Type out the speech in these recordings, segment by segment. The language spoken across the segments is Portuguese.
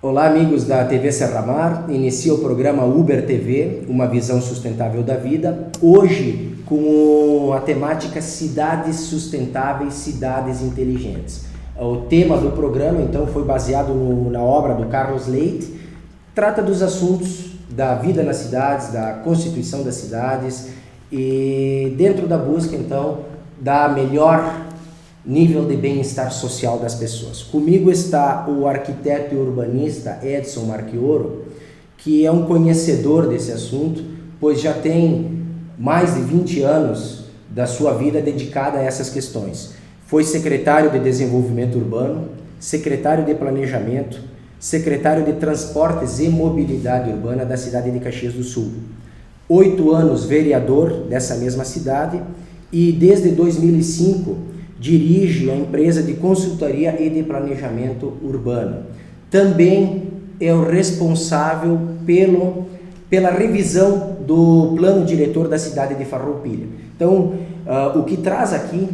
Olá, amigos da TV Serra Mar. Inicia o programa Uber TV, uma visão sustentável da vida. Hoje, com a temática Cidades Sustentáveis, Cidades Inteligentes. O tema do programa, então, foi baseado na obra do Carlos Leite. Trata dos assuntos da vida nas cidades, da constituição das cidades e dentro da busca, então, da melhor nível de bem-estar social das pessoas. Comigo está o arquiteto e urbanista Edson Marchioro, que é um conhecedor desse assunto, pois já tem mais de 20 anos da sua vida dedicada a essas questões. Foi secretário de Desenvolvimento Urbano, secretário de Planejamento, secretário de Transportes e Mobilidade Urbana da cidade de Caxias do Sul. 8 anos vereador dessa mesma cidade e desde 2005 dirige a empresa de consultoria e de planejamento urbano. Também é o responsável pela revisão do plano diretor da cidade de Farroupilha. Então, o que traz aqui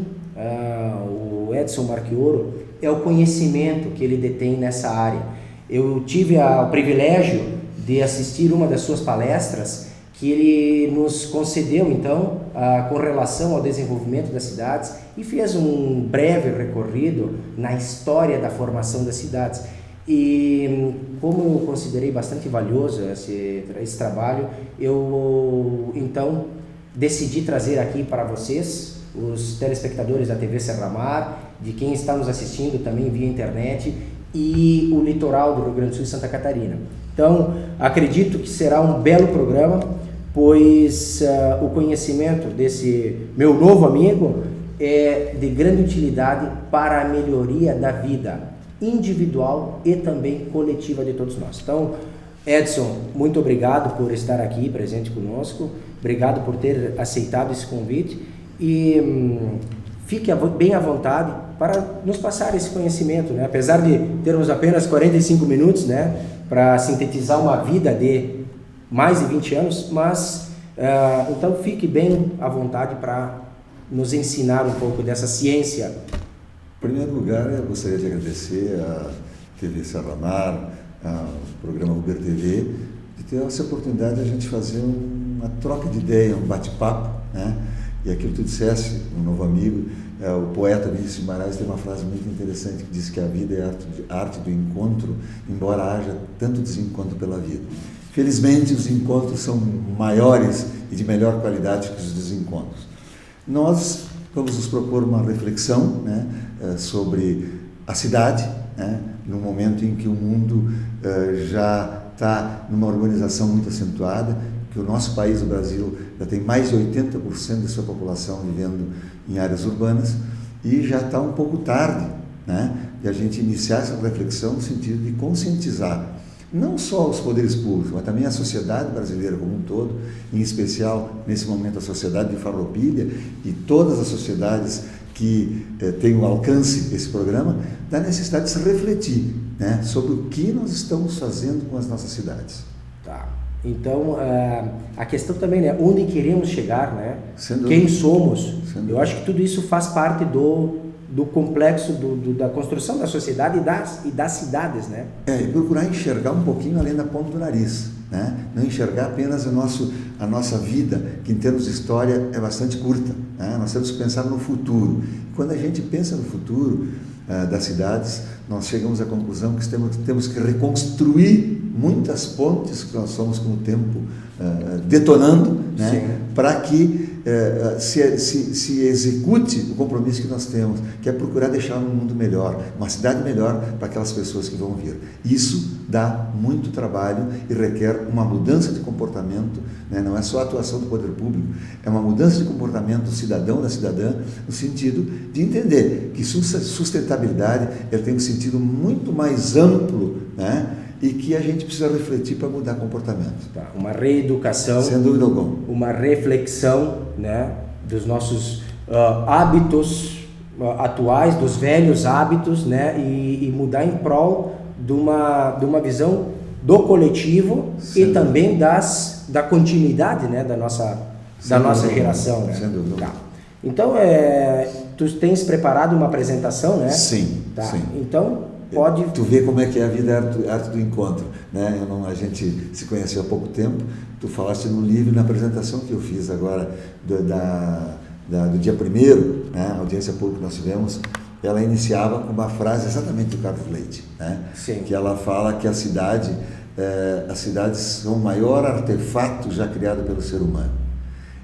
o Edson Marchioro é o conhecimento que ele detém nessa área. Eu tive o privilégio de assistir uma das suas palestras que ele nos concedeu, então, com relação ao desenvolvimento das cidades e fez um breve recorrido na história da formação das cidades. E como eu considerei bastante valioso esse trabalho, eu, então, decidi trazer aqui para vocês, os telespectadores da TV Serra Mar, de quem está nos assistindo também via internet, e o litoral do Rio Grande do Sul e Santa Catarina. Então, acredito que será um belo programa, pois o conhecimento desse meu novo amigo é de grande utilidade para a melhoria da vida individual e também coletiva de todos nós. Então, Edson, muito obrigado por estar aqui presente conosco, obrigado por ter aceitado esse convite e fique bem à vontade para nos passar esse conhecimento, né? Apesar de termos apenas 45 minutos, né, para sintetizar uma vida de mais de 20 anos, mas então fique bem à vontade para nos ensinar um pouco dessa ciência. Em primeiro lugar, eu gostaria de agradecer à TV Serra Mar, ao programa Uber TV, de ter essa oportunidade de a gente fazer uma troca de ideia, um bate-papo, né? E aquilo que tu dissesse, um novo amigo, o poeta Vinícius Guimarães tem uma frase muito interessante que diz que a vida é a arte do encontro, embora haja tanto desencontro pela vida. Felizmente, os encontros são maiores e de melhor qualidade que os desencontros. Nós vamos nos propor uma reflexão, né, sobre a cidade, né, no momento em que o mundo já está numa urbanização muito acentuada, que o nosso país, o Brasil, já tem mais de 80% da sua população vivendo em áreas urbanas e já está um pouco tarde, né, de a gente iniciar essa reflexão no sentido de conscientizar não só os poderes públicos, mas também a sociedade brasileira como um todo, em especial, nesse momento, a sociedade de Farroupilha e todas as sociedades que têm o alcance desse programa, da necessidade de se refletir, né, sobre o que nós estamos fazendo com as nossas cidades. Tá. Então, a questão também, né, onde queremos chegar, né, quem somos, eu acho que tudo isso faz parte do complexo da construção da sociedade e das cidades, né? E procurar enxergar um pouquinho além da ponta do nariz, né? Não enxergar apenas a nossa vida, que em termos de história é bastante curta, né? Nós temos que pensar no futuro. E quando a gente pensa no futuro das cidades, nós chegamos à conclusão que temos que reconstruir muitas pontes que nós fomos com o tempo detonando, né? Para que se execute o compromisso que nós temos, que é procurar deixar um mundo melhor, uma cidade melhor para aquelas pessoas que vão vir. Isso dá muito trabalho e requer uma mudança de comportamento, né? Não é só a atuação do poder público, é uma mudança de comportamento do cidadão, da cidadã, no sentido de entender que sustentabilidade tem um sentido muito mais amplo, né? E que a gente precisa refletir para mudar comportamento. Tá. Uma reeducação, sem dúvida alguma, uma reflexão, né, dos nossos hábitos atuais, dos velhos hábitos, né, e mudar em prol de uma visão do coletivo e também da continuidade, né, da nossa geração. Né? Sem dúvida. Tá. Então, tu tens preparado uma apresentação, né? Sim, tá. sim. Então, pode... Tu vê como é que é a vida, arte do encontro, né? A gente se conheceu há pouco tempo, tu falaste no livro, na apresentação que eu fiz agora do dia 1º, né? A audiência pública que nós tivemos, ela iniciava com uma frase exatamente do Carlos Leite, né? Sim. Que ela fala que as cidades são o maior artefato já criado pelo ser humano.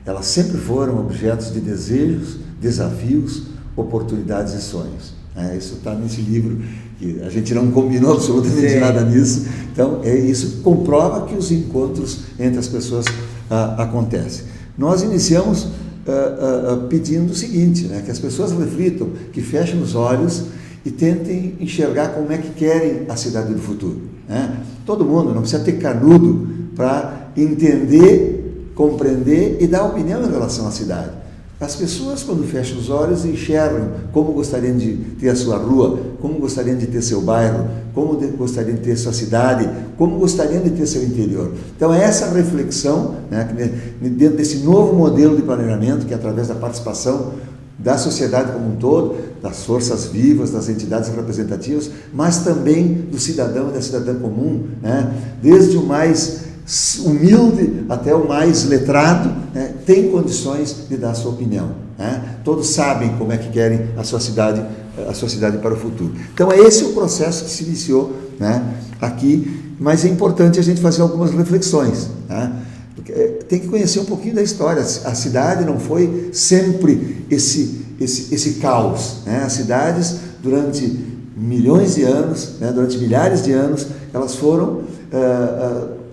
Elas sempre foram objetos de desejos, desafios, oportunidades e sonhos. Isso está nesse livro, que a gente não combinou absolutamente nada nisso. Então, isso comprova que os encontros entre as pessoas acontecem. Nós iniciamos pedindo o seguinte, né, que as pessoas reflitam, que fechem os olhos e tentem enxergar como é que querem a cidade do futuro. Né? Todo mundo, não precisa ter canudo para entender, compreender e dar opinião em relação à cidade. As pessoas, quando fecham os olhos, enxergam como gostariam de ter a sua rua, como gostariam de ter seu bairro, como gostariam de ter sua cidade, como gostariam de ter seu interior. Então, essa reflexão, né, dentro desse novo modelo de planejamento, que é através da participação da sociedade como um todo, das forças vivas, das entidades representativas, mas também do cidadão e da cidadã comum, né, desde o mais humilde até o mais letrado, né, tem condições de dar sua opinião. Né? Todos sabem como é que querem a sua cidade para o futuro. Então, esse é o processo que se iniciou, né, aqui, mas é importante a gente fazer algumas reflexões. Né? Porque tem que conhecer um pouquinho da história. A cidade não foi sempre esse caos. Né? As cidades, durante milhões de anos, né, durante milhares de anos, elas foram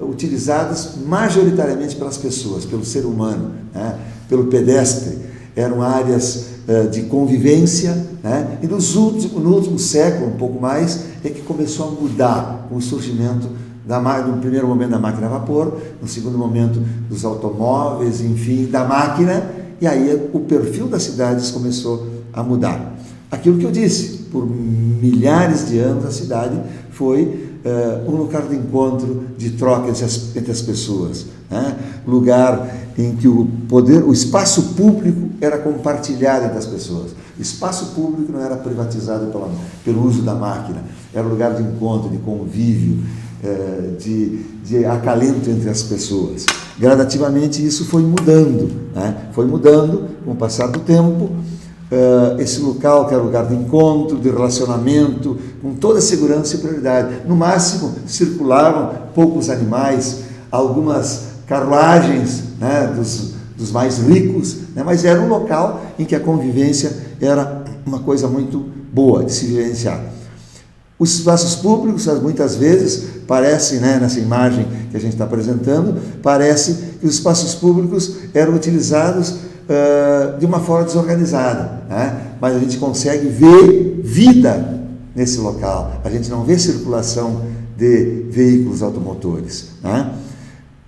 utilizadas majoritariamente pelas pessoas, pelo ser humano, né, pelo pedestre. Eram áreas de convivência, né, e no último século, um pouco mais, é que começou a mudar com o surgimento no primeiro momento da máquina a vapor, no segundo momento dos automóveis, enfim, da máquina, e aí o perfil das cidades começou a mudar. Aquilo que eu disse, por milhares de anos a cidade foi um lugar de encontro, de troca entre as pessoas, né? Lugar em que o espaço público era compartilhado entre as pessoas. O espaço público não era privatizado pelo uso da máquina, era um lugar de encontro, de convívio, de acalento entre as pessoas. Gradativamente isso foi mudando, né? Foi mudando com o passar do tempo. Esse local que era lugar de encontro, de relacionamento, com toda a segurança e prioridade. No máximo, circulavam poucos animais, algumas carruagens, né, dos mais ricos, né, mas era um local em que a convivência era uma coisa muito boa de se vivenciar. Os espaços públicos, muitas vezes, parece, né, nessa imagem que a gente está apresentando, parece que os espaços públicos eram utilizados de uma forma desorganizada, né? Mas a gente consegue ver vida nesse local, a gente não vê circulação de veículos automotores, né?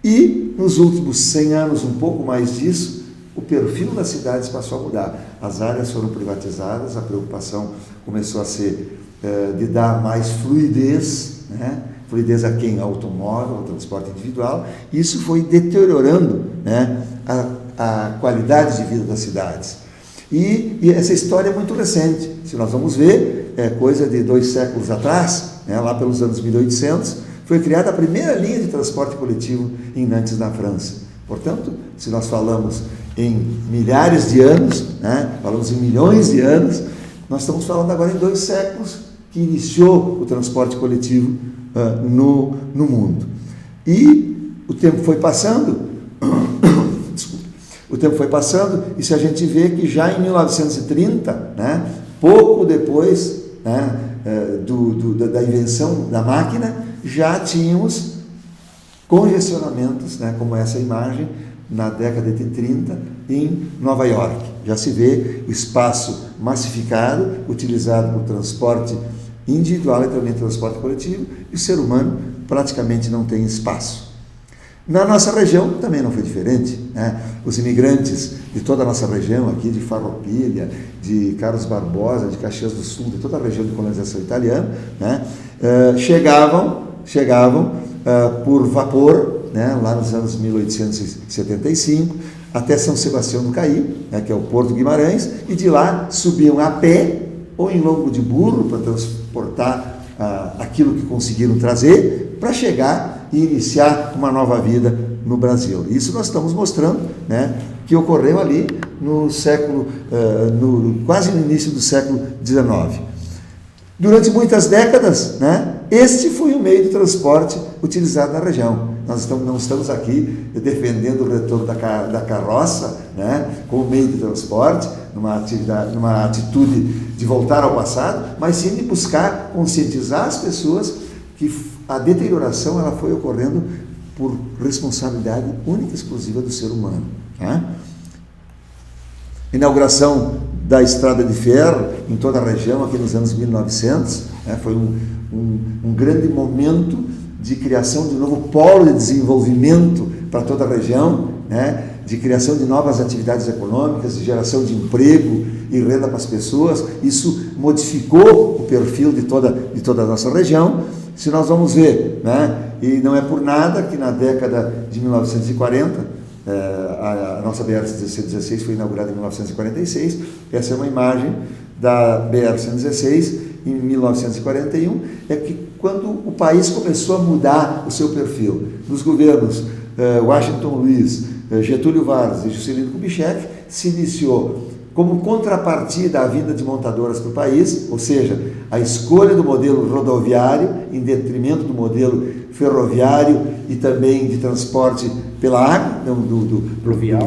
E nos últimos 100 anos, um pouco mais disso, o perfil das cidades passou a mudar, as áreas foram privatizadas, a preocupação começou a ser de dar mais fluidez, né? Fluidez a quem? Ao automóvel, ao transporte individual, e isso foi deteriorando, né, a qualidade de vida das cidades. E essa história é muito recente. Se nós vamos ver, é coisa de 2 séculos atrás, né, lá pelos anos 1800, foi criada a primeira linha de transporte coletivo em Nantes, na França. Portanto, se nós falamos em milhares de anos, né, falamos em milhões de anos, nós estamos falando agora em 2 séculos que iniciou o transporte coletivo no mundo. E o tempo foi passando, e se a gente vê que já em 1930, né, pouco depois, né, da invenção da máquina, já tínhamos congestionamentos, né, como essa imagem, na década de 30, em Nova York. Já se vê o espaço massificado, utilizado por transporte individual e também transporte coletivo, e o ser humano praticamente não tem espaço. Na nossa região também não foi diferente, né? Os imigrantes de toda a nossa região aqui, de Farroupilha, de Carlos Barbosa, de Caxias do Sul, de toda a região de colonização italiana, né, chegavam por vapor, né, lá nos anos 1875, até São Sebastião do Caí, né, que é o Porto Guimarães, e de lá subiam a pé ou em lombo de burro para transportar aquilo que conseguiram trazer para chegar e iniciar uma nova vida no Brasil. Isso nós estamos mostrando, né, que ocorreu ali no século, quase no início do século XIX. Durante muitas décadas, né, este foi o meio de transporte utilizado na região. Nós não estamos aqui defendendo o retorno da carroça, né, como meio de transporte, numa atitude de voltar ao passado, mas sim de buscar conscientizar as pessoas que a deterioração ela foi ocorrendo por responsabilidade única e exclusiva do ser humano. Né? Inauguração da estrada de ferro em toda a região, aqui nos anos 1900, né, foi um grande momento de criação de um novo polo de desenvolvimento para toda a região, né, de criação de novas atividades econômicas, de geração de emprego e renda para as pessoas. Isso modificou o perfil de toda a nossa região. Se nós vamos ver, né, e não é por nada que na década de 1940, a nossa BR-116 foi inaugurada em 1946, essa é uma imagem da BR-116 em 1941, é que quando o país começou a mudar o seu perfil, nos governos Washington Luiz, Getúlio Vargas e Juscelino Kubitschek, se iniciou como contrapartida à vinda de montadoras para o país, ou seja, a escolha do modelo rodoviário em detrimento do modelo ferroviário e também de transporte pela água, do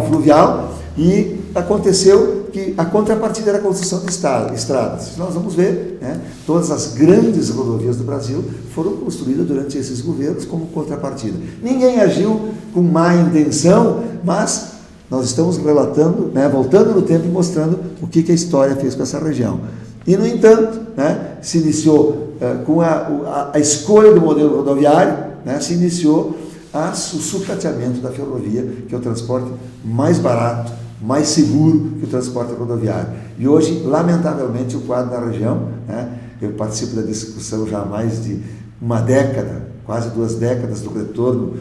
fluvial, e aconteceu que a contrapartida era a construção de estradas. Nós vamos ver, né, todas as grandes rodovias do Brasil foram construídas durante esses governos como contrapartida. Ninguém agiu com má intenção, mas nós estamos relatando, né, voltando no tempo e mostrando o que a história fez com essa região. E, no entanto, né, se iniciou com a escolha do modelo rodoviário, né, se iniciou o sucateamento da ferrovia, que é o transporte mais barato, mais seguro que o transporte rodoviário. E hoje, lamentavelmente, o quadro da região, né, eu participo da discussão já há mais de uma década, quase 2 décadas, do retorno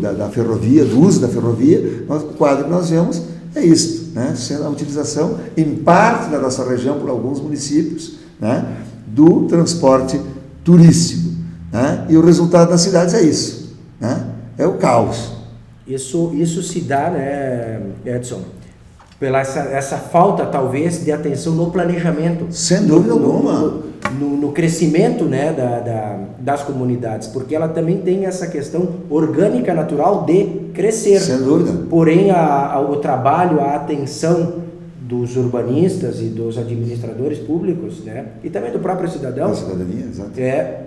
da ferrovia, do uso da ferrovia. O quadro que nós vemos é isto, né, sendo a utilização, em parte da nossa região, por alguns municípios, né, do transporte turístico. Né, e o resultado das cidades é isso, né, é o caos. Isso se dá, né, Edson, pela essa falta, talvez, de atenção no planejamento. Sem dúvida alguma. No crescimento, né, das comunidades, porque ela também tem essa questão orgânica, natural de crescer. Sem dúvida. Porém, o trabalho, a atenção dos urbanistas e dos administradores públicos, né, e também do próprio cidadão, a cidadania, exato. É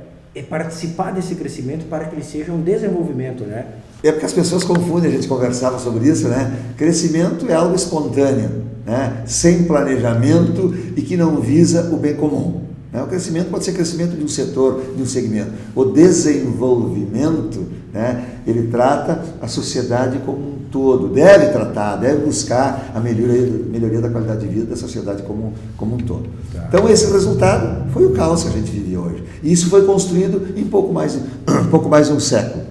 participar desse crescimento para que ele seja um desenvolvimento, né? É porque as pessoas confundem, a gente conversava sobre isso, né? Crescimento é algo espontâneo, né, sem planejamento e que não visa o bem comum. O crescimento pode ser crescimento de um setor, de um segmento. O desenvolvimento, né, ele trata a sociedade como um todo, deve buscar a melhoria da qualidade de vida da sociedade como um todo. Tá. Então esse resultado foi o caos que a gente vive hoje. E isso foi construído em pouco mais de um século.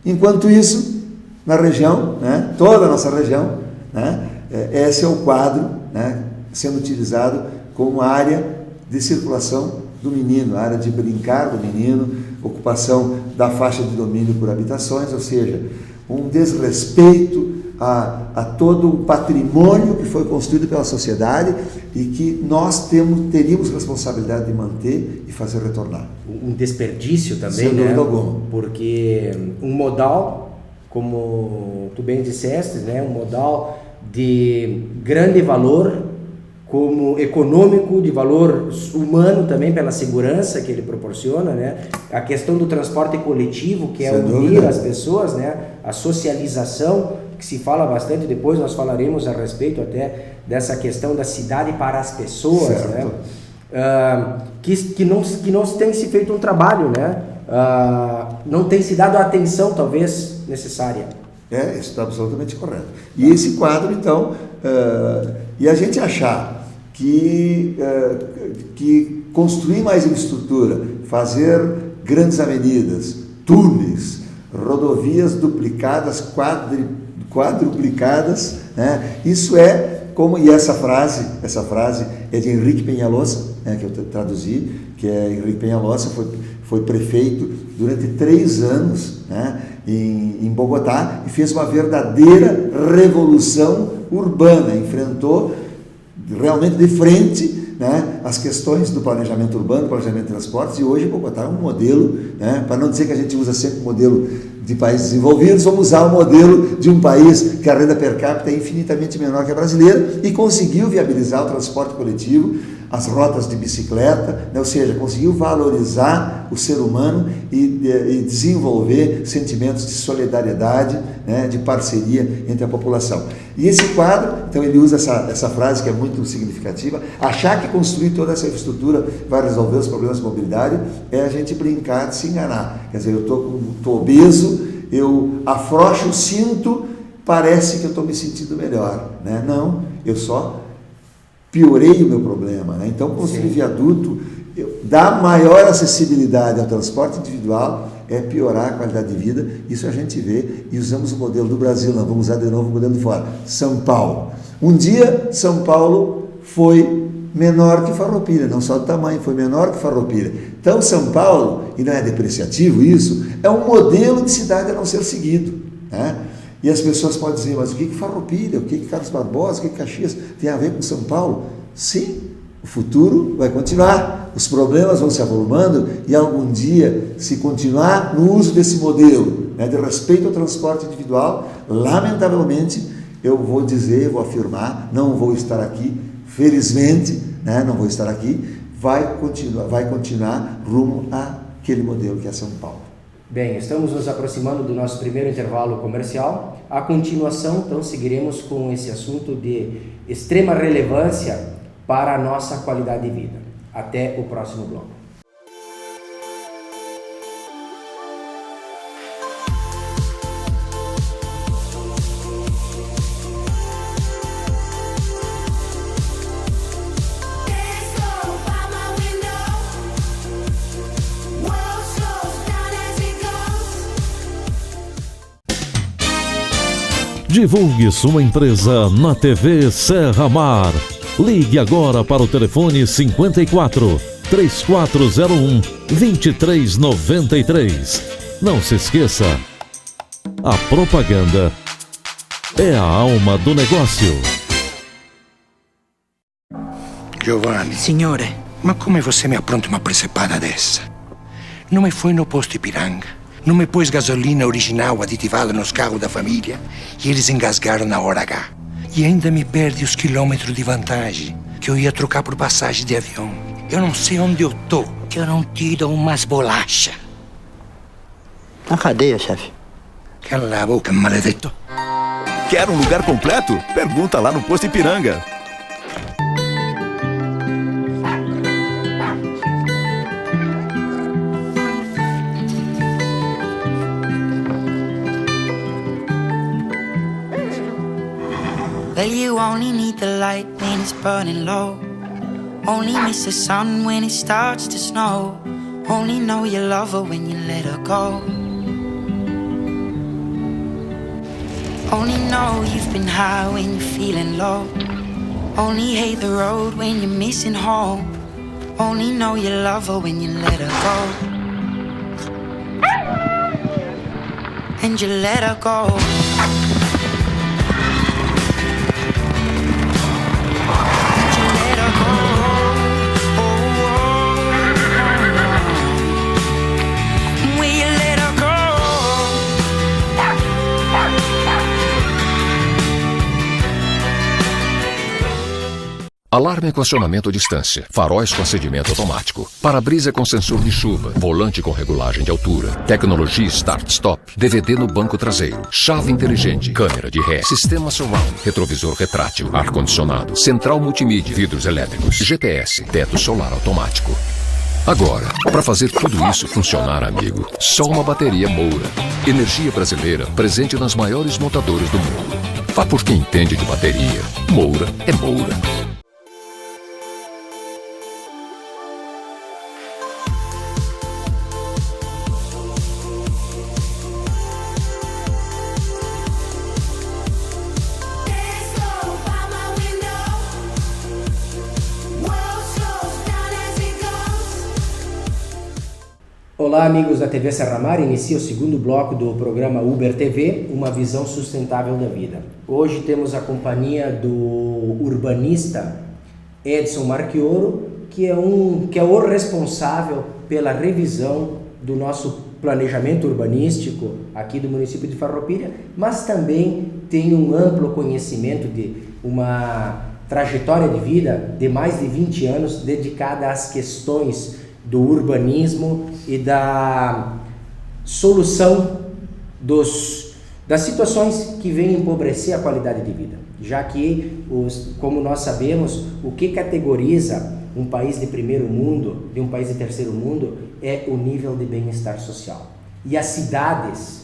Enquanto isso, na região, né, toda a nossa região, né, esse é o quadro, né, sendo utilizado como área de circulação do menino, a área de brincar do menino, ocupação da faixa de domínio por habitações, ou seja, um desrespeito a todo o patrimônio que foi construído pela sociedade e que nós teríamos responsabilidade de manter e fazer retornar. Um desperdício também, sem dúvida alguma. Porque um modal, como tu bem disseste, né, um modal de grande valor, como econômico, de valor humano também, pela segurança que ele proporciona, né? A questão do transporte coletivo, que é unir as pessoas, né? A socialização, que se fala bastante, depois nós falaremos a respeito até dessa questão da cidade para as pessoas, né? Que não tem se feito um trabalho, né? Não tem se dado a atenção, talvez, necessária. Isso está absolutamente correto. E esse quadro, então, e a gente achar que construir mais infraestrutura, fazer grandes avenidas, túneis, rodovias duplicadas, quadruplicadas, né? Isso é e essa frase é de Henrique Peñalosa, né, que eu traduzi, que é Henrique Peñalosa, foi prefeito durante 3 anos, né, em Bogotá, e fez uma verdadeira revolução urbana, enfrentou realmente de frente, né, as questões do planejamento urbano, planejamento de transportes, e hoje Bogotá é um modelo, né, para não dizer que a gente usa sempre o modelo de países desenvolvidos, vamos usar o modelo de um país que a renda per capita é infinitamente menor que a brasileira e conseguiu viabilizar o transporte coletivo, as rotas de bicicleta, né? Ou seja, conseguiu valorizar o ser humano e desenvolver sentimentos de solidariedade, né? De parceria entre a população. E esse quadro, então ele usa essa frase que é muito significativa: achar que construir toda essa infraestrutura vai resolver os problemas de mobilidade é a gente brincar de se enganar. Quer dizer, eu estou obeso, eu afrouxo o cinto, parece que eu estou me sentindo melhor, né? Não, eu só piorei o meu problema, né? Então, construir viaduto, dar maior acessibilidade ao transporte individual é piorar a qualidade de vida. Isso a gente vê e usamos o modelo do Brasil, não vamos usar de novo o modelo de fora. São Paulo. Um dia, São Paulo foi menor que Farroupilha, não só do tamanho, foi menor que Farroupilha. Então, São Paulo, e não é depreciativo isso, é um modelo de cidade a não ser seguido, né? E as pessoas podem dizer, mas o que Farroupilha, o que Carlos Barbosa, o que Caxias tem a ver com São Paulo? Sim, o futuro vai continuar, os problemas vão se avolumando e algum dia, se continuar no uso desse modelo, né, de respeito ao transporte individual, lamentavelmente, eu vou dizer, vou afirmar, não vou estar aqui, felizmente, né, não vou estar aqui, vai continuar rumo àquele modelo que é São Paulo. Bem, estamos nos aproximando do nosso primeiro intervalo comercial. A continuação, então, seguiremos com esse assunto de extrema relevância para a nossa qualidade de vida. Até o próximo bloco. Divulgue sua empresa na TV Serra Mar. Ligue agora para o telefone 54 3401 2393. Não se esqueça, a propaganda é a alma do negócio. Giovanni. Signore. Ma come você me appronta uma precepada dessa? Não me foi no posto Ipiranga? Não me pôs gasolina original aditivada nos carros da família e eles engasgaram na hora H. E ainda me perde os quilômetros de vantagem que eu ia trocar por passagem de avião. Eu não sei onde eu tô, que eu não te dou umas bolachas. Na cadeia, chefe. Cala a boca, maledetto. Quer um lugar completo? Pergunta lá no posto Ipiranga. Well, you only need the light when it's burning low. Only miss the sun when it starts to snow. Only know you love her when you let her go. Only know you've been high when you're feeling low. Only hate the road when you're missing home. Only know you love her when you let her go. And you let her go. Alarme com acionamento à distância, faróis com acendimento automático, para-brisa com sensor de chuva, volante com regulagem de altura, tecnologia Start-Stop, DVD no banco traseiro, chave inteligente, câmera de ré, sistema surround, retrovisor retrátil, ar-condicionado, central multimídia, vidros elétricos, GPS, teto solar automático. Agora, para fazer tudo isso funcionar, amigo, só uma bateria Moura. Energia brasileira presente nas maiores montadoras do mundo. Vá por quem entende de bateria. Moura é Moura. Let's go by my window. Olá, amigos da TV Serramar, inicia o segundo bloco do programa Uber TV, uma visão sustentável da vida. Hoje temos a companhia do urbanista Edson Marchioro, que é o responsável pela revisão do nosso planejamento urbanístico aqui do município de Farroupilha, mas também tem um amplo conhecimento de uma trajetória de vida de mais de 20 anos dedicada às questões do urbanismo e da solução das situações que vêm empobrecer a qualidade de vida, já que, como nós sabemos, o que categoriza um país de primeiro mundo, de um país de terceiro mundo, é o nível de bem-estar social. E as cidades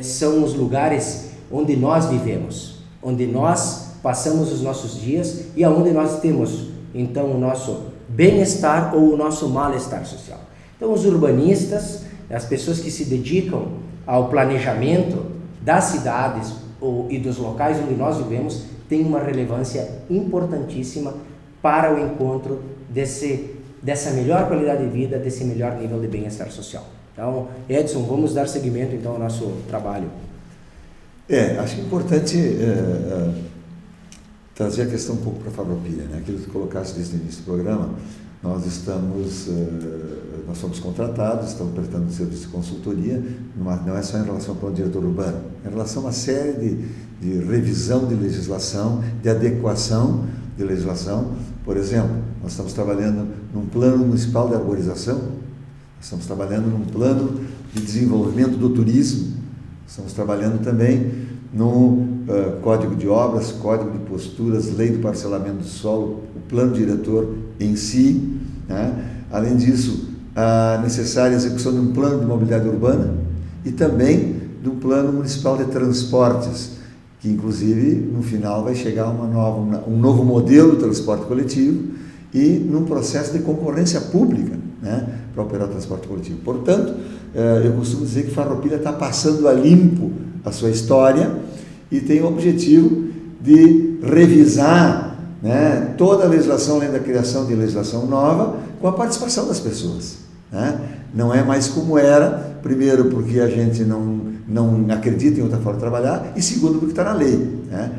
são os lugares onde nós vivemos, onde nós passamos os nossos dias e aonde nós temos, então, o nosso bem-estar ou o nosso mal-estar social. Então, os urbanistas, as pessoas que se dedicam ao planejamento das cidades e dos locais onde nós vivemos, têm uma relevância importantíssima para o encontro dessa melhor qualidade de vida, desse melhor nível de bem-estar social. Então, Edson, vamos dar seguimento então ao nosso trabalho. Acho que é importante trazer a questão um pouco para a Farroupilha, né? Aquilo que tu colocaste desde o início do programa, nós somos contratados, estamos prestando serviço de consultoria, não é só em relação ao plano diretor urbano, é em relação a uma série de revisão de legislação, de adequação de legislação. Por exemplo, nós estamos trabalhando num plano municipal de arborização, nós estamos trabalhando num plano de desenvolvimento do turismo, estamos trabalhando também no Código de Obras, Código de Posturas, Lei do Parcelamento do Solo, o plano diretor em si, né? Além disso, a necessária execução de um plano de mobilidade urbana e também do plano municipal de transportes, que inclusive no final vai chegar um novo modelo de transporte coletivo e num processo de concorrência pública, né, para operar o transporte coletivo. Portanto, eu costumo dizer que Farroupilha está passando a limpo a sua história e tem o objetivo de revisar, né, toda a legislação, além da criação de legislação nova, com a participação das pessoas, né? Não é mais como era, primeiro porque a gente não acredita em outra forma de trabalhar, e segundo porque está na lei, né?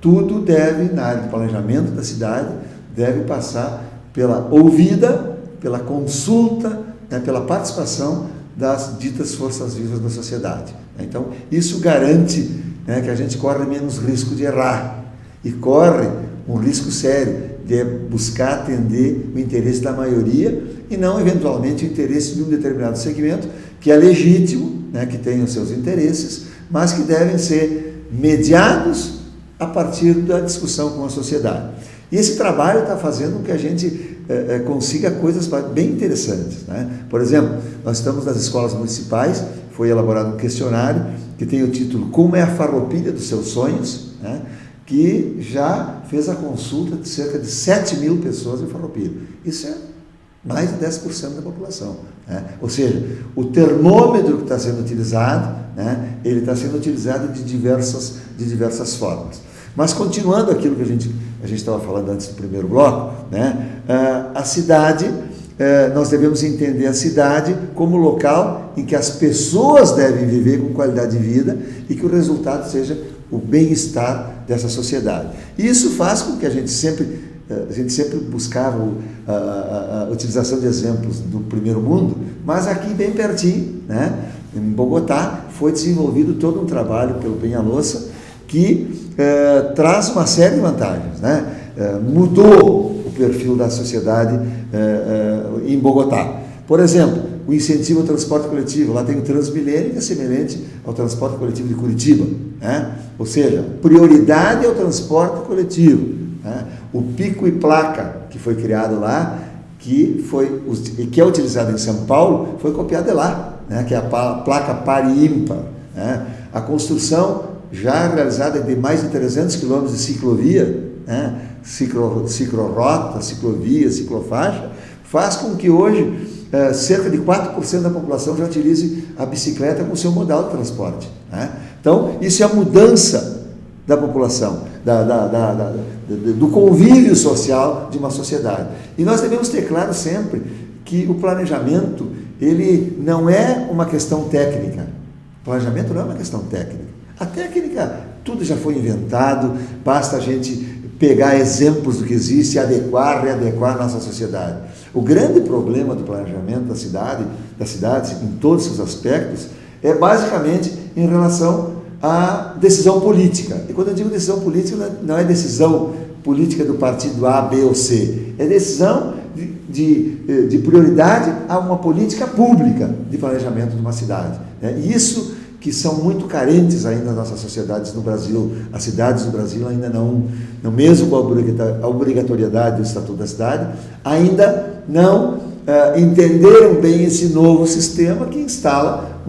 Tudo deve, na área de planejamento da cidade, deve passar pela ouvida, pela consulta, né, pela participação das ditas forças vivas da sociedade. Então, isso garante, né, que a gente corre menos risco de errar e corre um risco sério de buscar atender o interesse da maioria e não, eventualmente, o interesse de um determinado segmento que é legítimo, né, que tem os seus interesses, mas que devem ser mediados a partir da discussão com a sociedade. E esse trabalho está fazendo com que a gente consiga coisas bem interessantes, né? Por exemplo, nós estamos nas escolas municipais, foi elaborado um questionário que tem o título Como é a Farroupilha dos seus sonhos, né? Que já fez a consulta de cerca de 7.000 pessoas em Farroupilha. Isso é mais de 10% da população, né? Ou seja, o termômetro que está sendo utilizado, né, ele está sendo utilizado de diversas formas. Mas continuando aquilo que a gente estava falando antes do primeiro bloco, né, a cidade, nós devemos entender a cidade como local em que as pessoas devem viver com qualidade de vida e que o resultado seja o bem-estar dessa sociedade. E isso faz com que a gente sempre buscava a utilização de exemplos do primeiro mundo, mas aqui bem pertinho, né, em Bogotá, foi desenvolvido todo um trabalho pelo Penhalosa que traz uma série de vantagens, né? Mudou o perfil da sociedade em Bogotá. Por exemplo, o incentivo ao transporte coletivo, lá tem o Transmilênio, que é semelhante ao transporte coletivo de Curitiba, né? Ou seja, prioridade ao transporte coletivo, né? O pico e placa que foi criado lá, que é utilizado em São Paulo, foi copiado de lá, né? Que é a placa par e ímpar, né? A construção já realizada de mais de 300 quilômetros de ciclovia, né? Ciclorota, ciclovia, ciclofaixa, faz com que hoje cerca de 4% da população já utilize a bicicleta como seu modal de transporte, né? Então, isso é a mudança da população, do convívio social de uma sociedade. E nós devemos ter claro sempre que o planejamento ele não é uma questão técnica. Planejamento não é uma questão técnica. A técnica, tudo já foi inventado, basta a gente pegar exemplos do que existe e readequar a nossa sociedade. O grande problema do planejamento das cidades, em todos os seus aspectos, é basicamente em relação à decisão política. E quando eu digo decisão política, não é decisão política do partido A, B ou C, é decisão de prioridade a uma política pública de planejamento de uma cidade. Isso que são muito carentes ainda nas nossas sociedades no Brasil. As cidades do Brasil ainda não mesmo com a obrigatoriedade do Estatuto da Cidade, ainda não entenderam bem esse novo sistema que instala,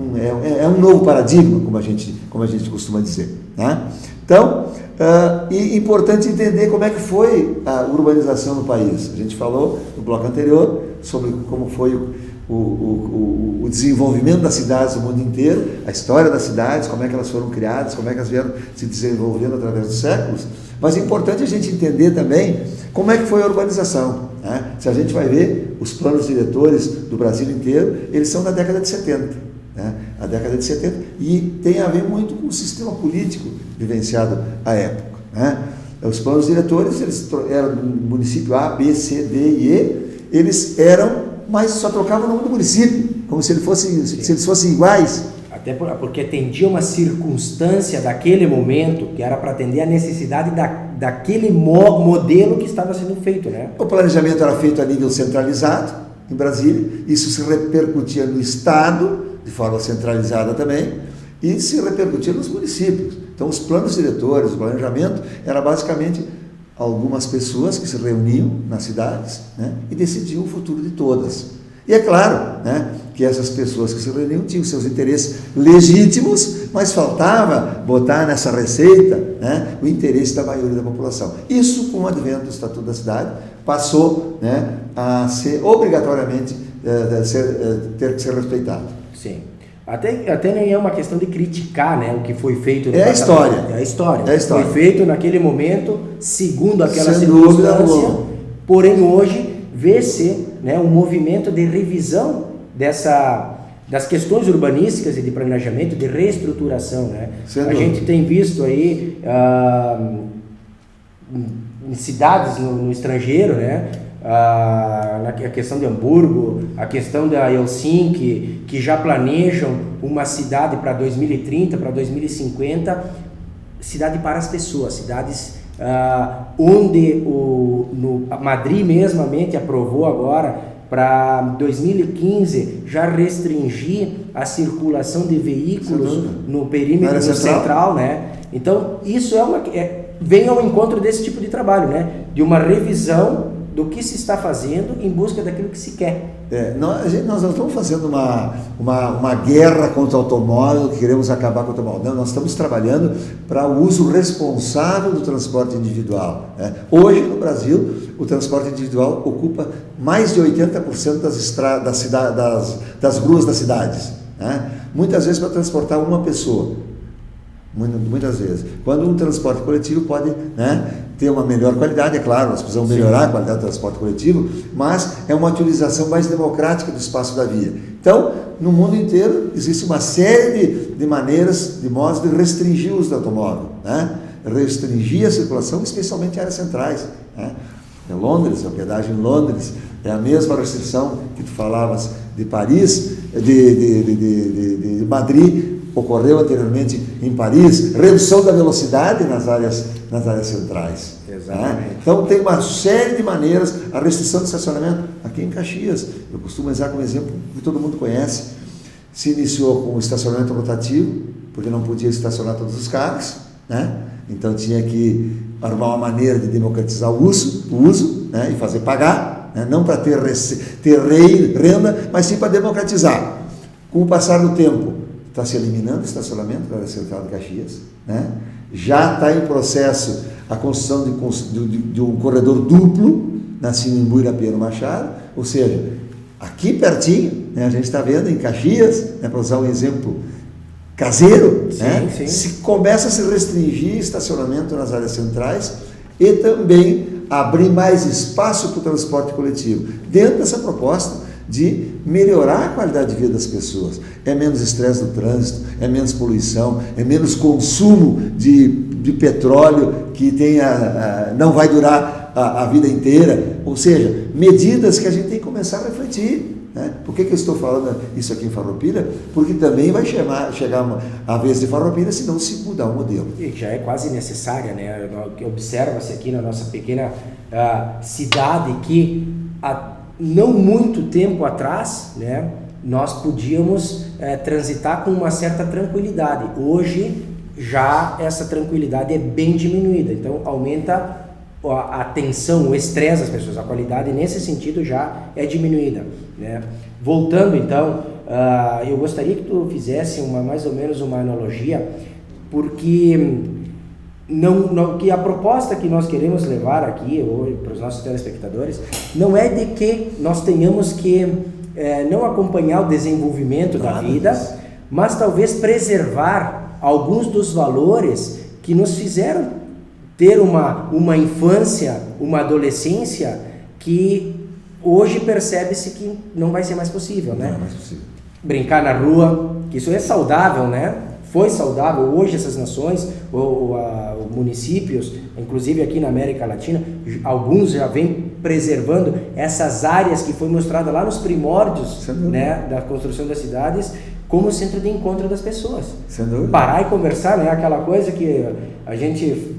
é um novo paradigma, como a gente costuma dizer. Né? Então, é importante entender como é que foi a urbanização no país. A gente falou no bloco anterior sobre como foi o desenvolvimento das cidades no mundo inteiro, a história das cidades, como é que elas foram criadas, como é que elas vieram se desenvolvendo através dos séculos, mas é importante a gente entender também como é que foi a urbanização. Né? Se a gente vai ver, os planos diretores do Brasil inteiro, eles são da década de 70. Né? A década de 70, e tem a ver muito com o sistema político vivenciado à época. Né? Os planos diretores, eles eram do município A, B, C, D e E, eles eram, mas só trocavam o nome do município, como se eles fossem iguais. Até porque atendia uma circunstância daquele momento, que era para atender a necessidade daquele modelo que estava sendo feito. Né? O planejamento era feito a nível centralizado, em Brasília, isso se repercutia no Estado, de forma centralizada também, e se repercutia nos municípios. Então, os planos diretores, o planejamento, era basicamente algumas pessoas que se reuniam nas cidades, né, e decidiam o futuro de todas. E é claro, né, que essas pessoas que se reuniam tinham seus interesses legítimos, mas faltava botar nessa receita, né, o interesse da maioria da população. Isso, com o advento do Estatuto da Cidade, passou, né, a ser obrigatoriamente ter que ser respeitado. Sim. Até nem é uma questão de criticar, né, o que foi feito no passado. É a história. É a história. Foi feito naquele momento, segundo aquela circunstância, porém hoje vê-se, né, um movimento de revisão das questões urbanísticas e de planejamento, de reestruturação. Né? A gente tem visto aí em cidades no estrangeiro, né, a questão de Hamburgo, a questão da Helsinki, que já planejam uma cidade para 2030, para 2050, cidade para as pessoas, cidades onde Madrid mesmamente aprovou agora para 2015 já restringir a circulação de veículos no perímetro central, né? Então isso vem ao encontro desse tipo de trabalho, né? De uma revisão do que se está fazendo em busca daquilo que se quer. Nós não estamos fazendo uma guerra contra o automóvel, que queremos acabar com o automóvel. Não, nós estamos trabalhando para o uso responsável do transporte individual. Né? Hoje, no Brasil, o transporte individual ocupa mais de 80% das ruas das cidades. Né? Muitas vezes para transportar uma pessoa. Muitas vezes. Quando um transporte coletivo pode, né, ter uma melhor qualidade, é claro, nós precisamos melhorar a qualidade do transporte coletivo, mas é uma utilização mais democrática do espaço da via. Então, no mundo inteiro, existe uma série de maneiras, de modos de restringir o uso do automóvel, né? Restringir a circulação, especialmente em áreas centrais. Né? Londres, a pedágio em Londres, é a mesma restrição que tu falavas de Paris, de Madrid, ocorreu anteriormente em Paris, redução da velocidade nas áreas centrais. Exatamente. Né? Então tem uma série de maneiras, a restrição de estacionamento, aqui em Caxias, eu costumo usar como exemplo que todo mundo conhece, se iniciou com o estacionamento rotativo, porque não podia estacionar todos os carros, né? Então tinha que arrumar uma maneira de democratizar o uso, né? E fazer pagar, né? Não para ter renda, mas sim para democratizar. Com o passar do tempo, está se eliminando o estacionamento na área central de Caxias, né? Já está em processo a construção de um corredor duplo na Sinimbu Irapia no Machado, ou seja, aqui pertinho, né, a gente está vendo em Caxias, né, para usar um exemplo caseiro, sim, né, sim. Se começa a se restringir estacionamento nas áreas centrais e também abrir mais espaço para o transporte coletivo. Dentro dessa proposta de melhorar a qualidade de vida das pessoas. É menos estresse no trânsito, é menos poluição, é menos consumo de petróleo que não vai durar a vida inteira. Ou seja, medidas que a gente tem que começar a refletir. Né? Por que eu estou falando isso aqui em Farroupilha? Porque também vai chegar a vez de Farroupilha se não se mudar o modelo. E já é quase necessária, né? Observa-se aqui na nossa pequena cidade que há não muito tempo atrás, né, nós podíamos transitar com uma certa tranquilidade. Hoje já essa tranquilidade é bem diminuída, então aumenta a tensão, o estresse das pessoas, a qualidade nesse sentido já é diminuída, né? Voltando então, eu gostaria que tu fizesse mais ou menos uma analogia, porque que a proposta que nós queremos levar aqui hoje para os nossos telespectadores não é de que nós tenhamos que não acompanhar o desenvolvimento da vida, mas talvez preservar alguns dos valores que nos fizeram ter uma infância, uma adolescência que hoje percebe-se que não vai ser mais possível, né? Não é mais possível. Brincar na rua, que isso é saudável, né? Foi saudável. Hoje essas nações, ou municípios, inclusive aqui na América Latina, alguns já vêm preservando essas áreas que foi mostrada lá nos primórdios, né, da construção das cidades, como centro de encontro das pessoas. Parar e conversar, né? Aquela coisa que a gente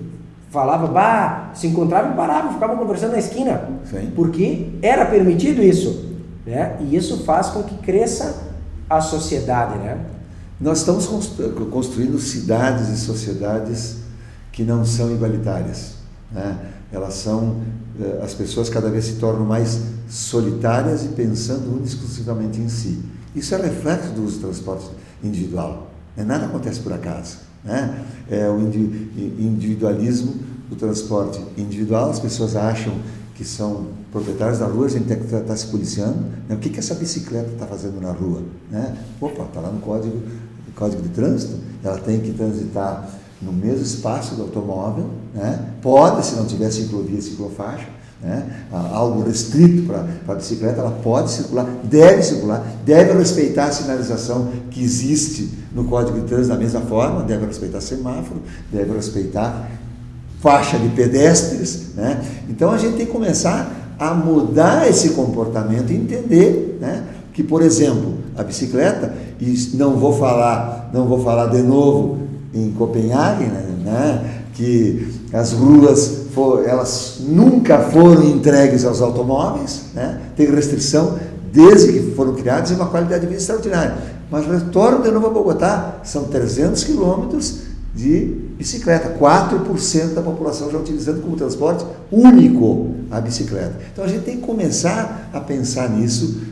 falava, se encontrava e parava, ficava conversando na esquina. Sim. Porque era permitido isso, né? E isso faz com que cresça a sociedade, né? Nós estamos construindo cidades e sociedades que não são igualitárias, né? As pessoas cada vez se tornam mais solitárias e pensando exclusivamente em si. Isso é reflexo do uso do transporte individual, né? Nada acontece por acaso, né? É o individualismo do transporte individual. As pessoas acham que são proprietários da rua, a gente tem que estar se policiando, né? O que essa bicicleta está fazendo na rua, né? Opa, está lá no Código de Trânsito, ela tem que transitar no mesmo espaço do automóvel, né? Pode, se não tiver ciclovia, ciclofaixa, né? Algo restrito para a bicicleta, ela pode circular, deve respeitar a sinalização que existe no Código de Trânsito da mesma forma, deve respeitar semáforo, deve respeitar faixa de pedestres, né? Então a gente tem que começar a mudar esse comportamento e entender, né, que, por exemplo, a bicicleta, e não vou falar de novo em Copenhague, né, que as ruas elas nunca foram entregues aos automóveis, né, tem restrição desde que foram criadas e uma qualidade de vida extraordinária. Mas retorno de novo a Bogotá, são 300 quilômetros de bicicleta, 4% da população já utilizando como transporte único a bicicleta. Então a gente tem que começar a pensar nisso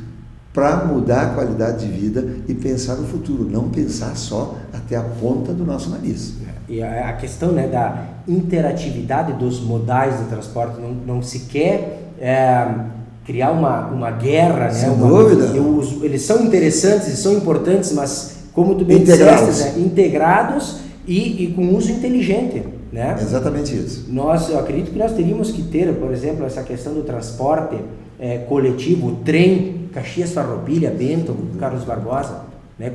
para mudar a qualidade de vida e pensar no futuro, não pensar só até a ponta do nosso nariz. E a questão, né, da interatividade dos modais de transporte, não se quer criar uma guerra, né? Sem dúvida. Eles são interessantes e são importantes, mas como tu bem disseste, né, integrados e com uso inteligente, né? Exatamente isso. Eu acredito que nós teríamos que ter, por exemplo, essa questão do transporte coletivo, o trem, Caxias, Farroupilha, Bento, Carlos Barbosa, né?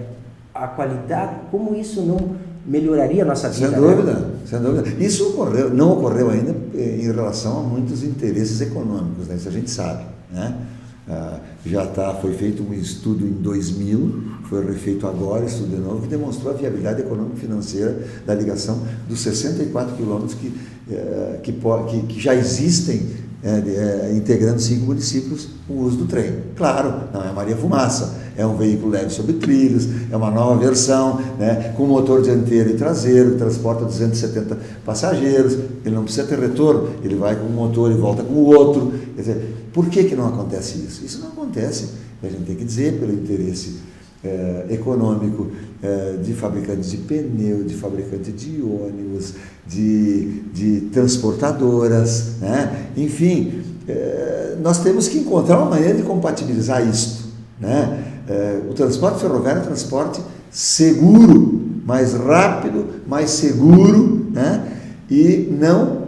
A qualidade, como isso não melhoraria a nossa vida? Sem dúvida, né? Sem dúvida. Isso não ocorreu ainda em relação a muitos interesses econômicos, né? Isso a gente sabe, né? Foi feito um estudo em 2000, foi refeito agora, estudo de novo, que demonstrou a viabilidade econômico-financeira da ligação dos 64 quilômetros que já existem, integrando 5 municípios, o uso do trem. Claro, não é Maria Fumaça, é um veículo leve sobre trilhos, é uma nova versão, né, com motor dianteiro e traseiro, transporta 270 passageiros, ele não precisa ter retorno, ele vai com um motor e volta com o outro. Quer dizer, por que não acontece isso? Isso não acontece, a gente tem que dizer, pelo interesse econômico de fabricantes de pneu, de fabricantes de ônibus, de transportadoras, né? Enfim, nós temos que encontrar uma maneira de compatibilizar isto, né? O transporte ferroviário é um transporte seguro, mais rápido, mais seguro, né? E não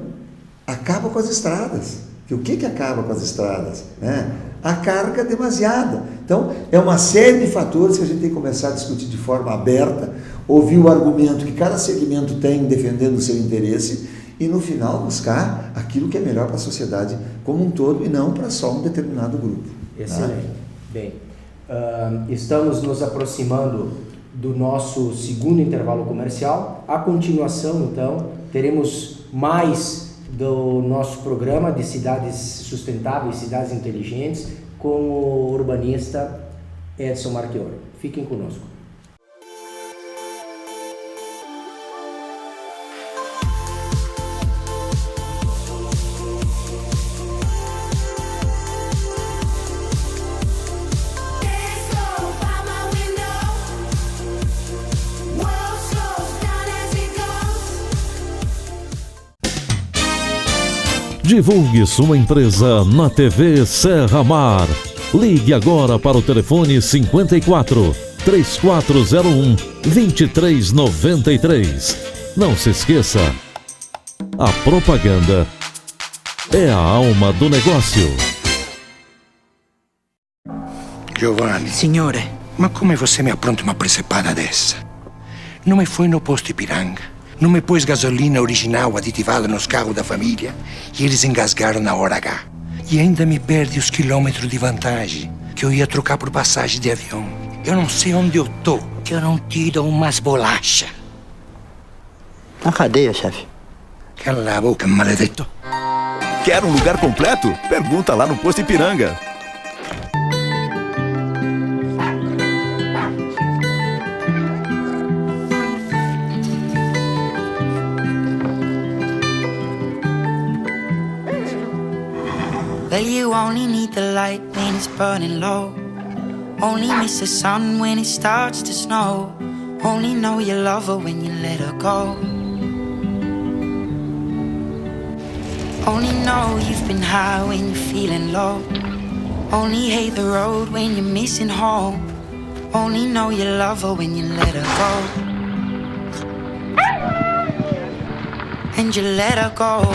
acaba com as estradas, Que o que acaba com as estradas? Né? A carga demasiada. Então, é uma série de fatores que a gente tem que começar a discutir de forma aberta, ouvir o argumento que cada segmento tem defendendo o seu interesse e, no final, buscar aquilo que é melhor para a sociedade como um todo e não para só um determinado grupo. Excelente. Tá? Bem, estamos nos aproximando do nosso segundo intervalo comercial. A continuação, então, teremos mais do nosso programa de cidades sustentáveis, cidades inteligentes, com o urbanista Edson Marchioro. Fiquem conosco. Divulgue sua empresa na TV Serra Mar. Ligue agora para o telefone 54 3401 2393. Não se esqueça, a propaganda é a alma do negócio. Giovanni. Signore. Ma come você me appronta uma precepada dessa? Não me foi no posto Ipiranga? Não me pôs gasolina original aditivada nos carros da família e eles engasgaram na hora H. E ainda me perde os quilômetros de vantagem que eu ia trocar por passagem de avião. Eu não sei onde eu tô, que eu não tiro umas bolachas. Na cadeia, chefe. Cala a boca, maledetto. Quer um lugar completo? Pergunta lá no posto Ipiranga. Well, you only need the light when it's burning low. Only miss the sun when it starts to snow. Only know you love her when you let her go. Only know you've been high when you're feeling low. Only hate the road when you're missing home. Only know you love her when you let her go. And you let her go.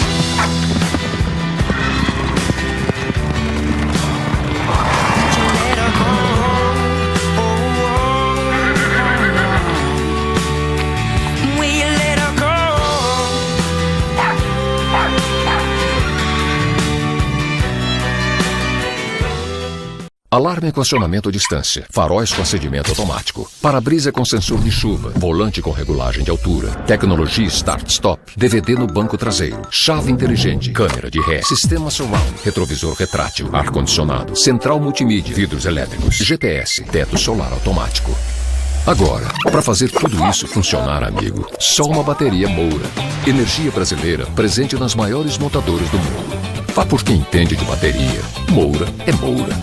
Alarme com acionamento à distância, faróis com acendimento automático, para-brisa com sensor de chuva, volante com regulagem de altura, tecnologia Start-Stop, DVD no banco traseiro, chave inteligente, câmera de ré, sistema surround, retrovisor retrátil, ar-condicionado, central multimídia, vidros elétricos, GPS, teto solar automático. Agora, para fazer tudo isso funcionar, amigo, só uma bateria Moura. Energia brasileira presente nas maiores montadoras do mundo. Vá por quem entende de bateria. Moura é Moura.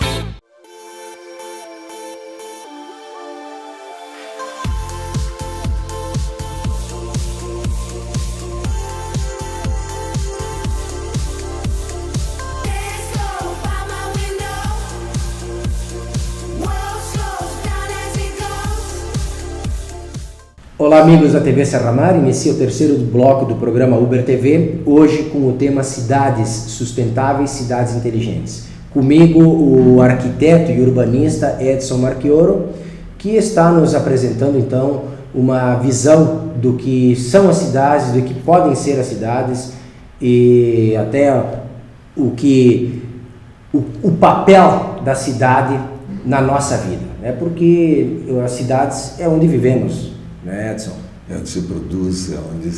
Olá amigos da TV Serra Mar, inicia o terceiro bloco do programa Uber TV, hoje com o tema Cidades Sustentáveis, Cidades Inteligentes. Comigo o arquiteto e urbanista Edson Marchioro, que está nos apresentando então uma visão do que são as cidades, do que podem ser as cidades e até o papel da cidade na nossa vida, né? Porque as cidades é onde vivemos. Né, Edson? É onde se produz, é onde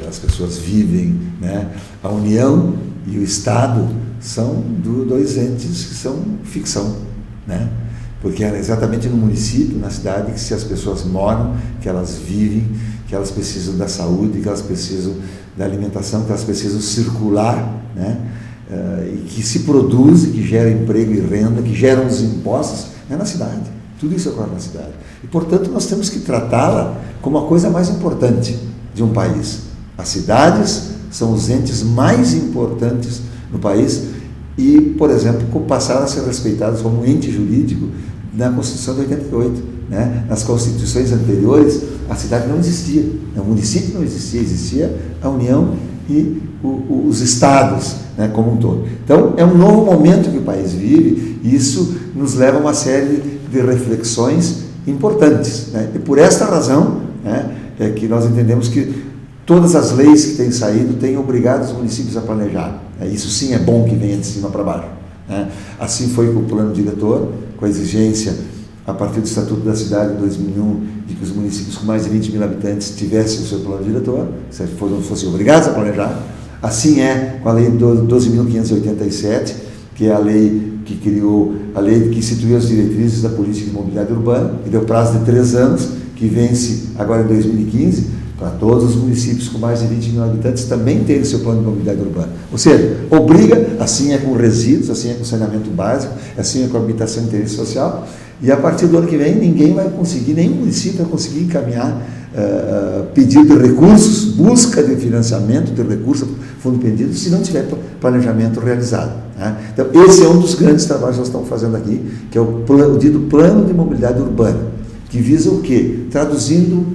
as pessoas vivem, né? A União e o Estado são dois entes que são ficção, né? Porque é exatamente no município, na cidade, que se as pessoas moram, que elas vivem, que elas precisam da saúde, que elas precisam da alimentação, que elas precisam circular, né? E que se produz, que gera emprego e renda, que geram os impostos, é na cidade. Tudo isso ocorre na cidade. E, portanto, nós temos que tratá-la como a coisa mais importante de um país. As cidades são os entes mais importantes no país e, por exemplo, passaram a ser respeitados como ente jurídico na Constituição de 88. Né? Nas constituições anteriores, a cidade não existia, o município não existia, existia a União e os estados, né, como um todo. Então, é um novo momento que o país vive e isso nos leva a uma série de reflexões importantes, né? E por esta razão, né, é que nós entendemos que todas as leis que têm saído têm obrigado os municípios a planejar. Isso sim é bom que venha de cima para baixo, né? Assim foi com o plano diretor, com a exigência, a partir do Estatuto da Cidade de 2001, de que os municípios com mais de 20 mil habitantes tivessem o seu plano diretor, fossem obrigados a planejar. Assim é com a Lei 12.587, que é a lei que criou, a lei que instituiu as diretrizes da política de mobilidade urbana, que deu prazo de 3 anos, que vence agora em 2015, para todos os municípios com mais de 20 mil habitantes também terem seu plano de mobilidade urbana. Ou seja, obriga, assim é com resíduos, assim é com saneamento básico, assim é com a habitação de interesse social, e a partir do ano que vem ninguém vai conseguir, nenhum município vai conseguir encaminhar pedido de recursos, busca de financiamento de recursos, fundo perdido, se não tiver planejamento realizado, né? Então, esse é um dos grandes trabalhos que nós estamos fazendo aqui, que é o dito Plano de Mobilidade Urbana, que visa o quê? Traduzindo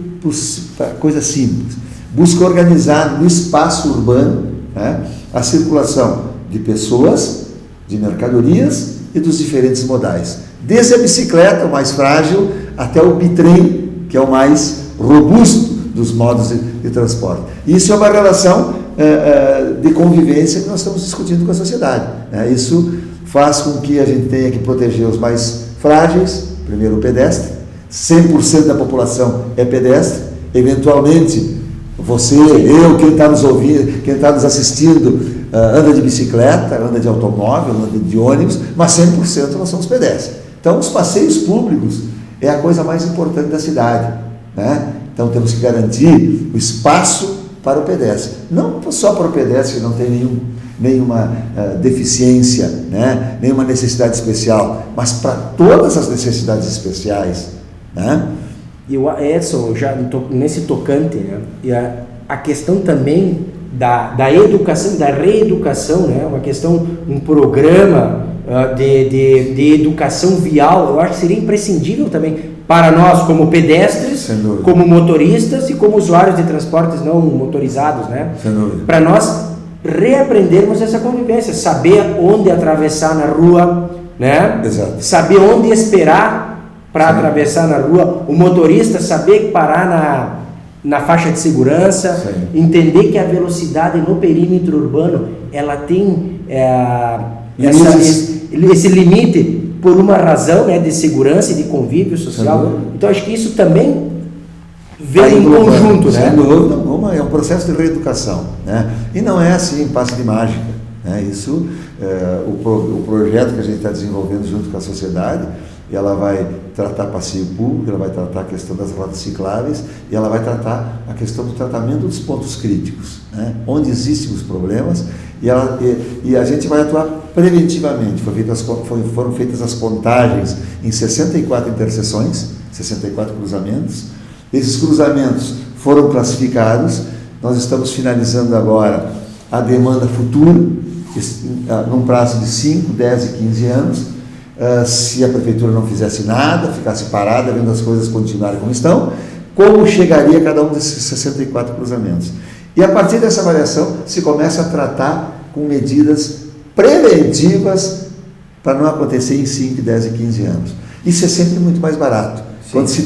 para coisas simples, busca organizar no espaço urbano, né, a circulação de pessoas, de mercadorias e dos diferentes modais, desde a bicicleta, o mais frágil, até o bitrem, que é o mais robusto dos modos de transporte. Isso é uma relação de convivência que nós estamos discutindo com a sociedade, né? Isso faz com que a gente tenha que proteger os mais frágeis, primeiro o pedestre, 100% da população é pedestre, eventualmente você, eu, quem está nos ouvindo, quem está nos assistindo, anda de bicicleta, anda de automóvel, anda de ônibus, mas 100% nós somos pedestres. Então, os passeios públicos é a coisa mais importante da cidade, né? Então, temos que garantir o espaço para o pedestre. Não só para o pedestre que não tem nenhuma deficiência, né? Nenhuma necessidade especial, mas para todas as necessidades especiais, né? E o Edson, já nesse tocante, né? E a questão também da educação, da reeducação, né? Uma questão, um programa de educação vial, eu acho que seria imprescindível também para nós como pedestres, como motoristas e como usuários de transportes não motorizados, né? Para nós reaprendermos essa convivência, saber onde atravessar na rua, né? Exato. Saber onde esperar para atravessar na rua, o motorista saber parar na faixa de segurança, sim, entender que a velocidade no perímetro urbano ela tem esse limite por uma razão, né, de segurança e de convívio social. Então acho que isso também vem em conjunto, né? Sem dúvida alguma, é um processo de reeducação, né? E não é assim, passe de mágica, né? Isso, o projeto que a gente está desenvolvendo junto com a sociedade, ela vai tratar passeio público, ela vai tratar a questão das rotas cicláveis e ela vai tratar a questão do tratamento dos pontos críticos, né? Onde existem os problemas e a gente vai atuar preventivamente. Foram feitas as contagens em 64 interseções, 64 cruzamentos. Esses cruzamentos foram classificados, nós estamos finalizando agora a demanda futura, num prazo de 5, 10 e 15 anos, se a prefeitura não fizesse nada, ficasse parada, vendo as coisas continuarem como estão, como chegaria cada um desses 64 cruzamentos. E a partir dessa avaliação, se começa a tratar com medidas preventivas para não acontecer em 5, 10 e 15 anos. Isso é sempre muito mais barato. Sim. Quando se